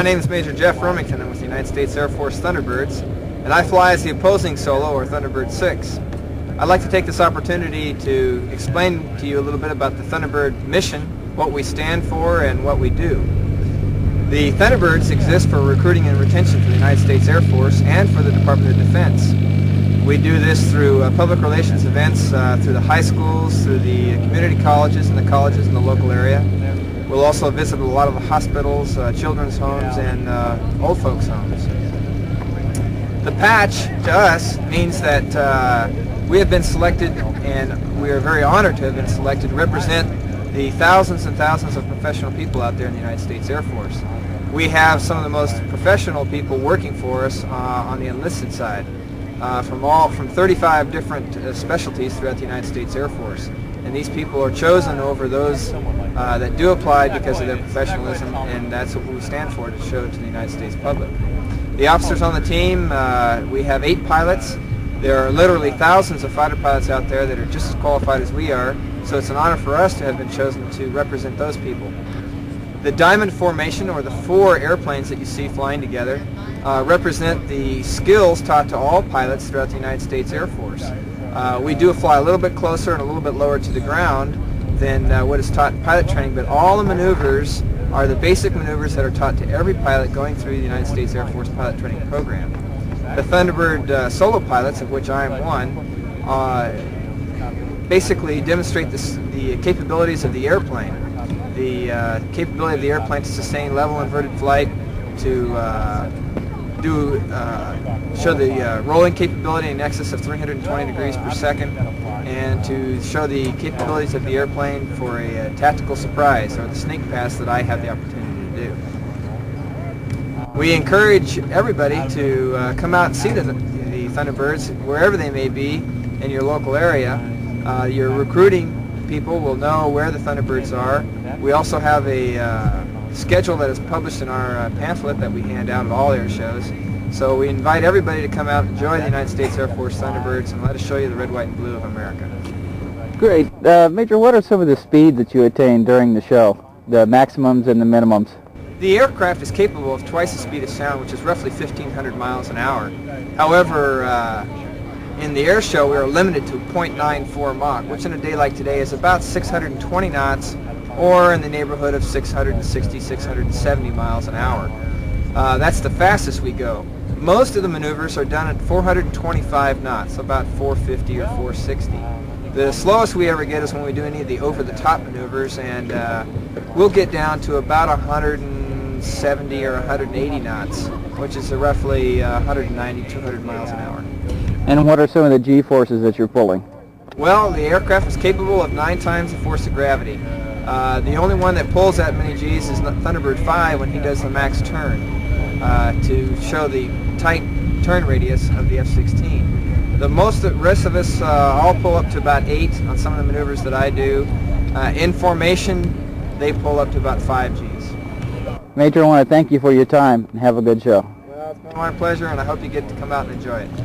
My name is Major Jeff Remington. I'm with the United States Air Force Thunderbirds, and I fly as the opposing solo, or Thunderbird 6. I'd like to take this opportunity to explain to you a little bit about the Thunderbird mission, what we stand for, and what we do. The Thunderbirds exist for recruiting and retention for the United States Air Force and for the Department of Defense. We do this through public relations events, through the high schools, through the community colleges and the colleges in the local area. We'll also visit a lot of the hospitals, children's homes, and old folks' homes. The patch, to us, means that we have been selected, and we are very honored to have been selected to represent the thousands and thousands of professional people out there in the United States Air Force. We have some of the most professional people working for us on the enlisted side, from 35 different specialties throughout the United States Air Force. And these people are chosen over those that do apply because of their professionalism, and that's what we stand for, to show to the United States public. The officers on the team, we have 8 pilots. There are literally thousands of fighter pilots out there that are just as qualified as we are, so it's an honor for us to have been chosen to represent those people. The diamond formation, or the 4 airplanes that you see flying together, represent the skills taught to all pilots throughout the United States Air Force. We do fly a little bit closer and a little bit lower to the ground than what is taught in pilot training, but all the maneuvers are the basic maneuvers that are taught to every pilot going through the United States Air Force pilot training program. The Thunderbird solo pilots, of which I am one, basically demonstrate the capabilities of the airplane. The capability of the airplane to sustain level inverted flight, to show the rolling capability in excess of 320 degrees per second, and to show the capabilities of the airplane for a tactical surprise, or the sneak pass that I have the opportunity to do. We encourage everybody to come out and see the Thunderbirds wherever they may be in your local area. Your recruiting people will know where the Thunderbirds are. We also have a schedule that is published in our pamphlet that we hand out at all air shows. So we invite everybody to come out and enjoy the United States Air Force Thunderbirds, and let us show you the red, white, and blue of America. Great. Major, what are some of the speeds that you attain during the show, the maximums and the minimums? The aircraft is capable of twice the speed of sound, which is roughly 1,500 miles an hour. However, in the air show, we are limited to 0.94 Mach, which in a day like today is about 620 knots, or in the neighborhood of 660, 670 miles an hour. That's the fastest we go. Most of the maneuvers are done at 425 knots, about 450 or 460. The slowest we ever get is when we do any of the over-the-top maneuvers, and we'll get down to about 170 or 180 knots, which is roughly 190, 200 miles an hour. And what are some of the G-forces that you're pulling? Well, the aircraft is capable of 9 times the force of gravity. The only one that pulls that many G's is Thunderbird 5 when he does the max turn, to show the tight turn radius of the F-16. The rest of us all pull up to about 8 on some of the maneuvers that I do. In formation, they pull up to about 5 G's. Major, I want to thank you for your time, and have a good show. Well, it's been my pleasure, and I hope you get to come out and enjoy it.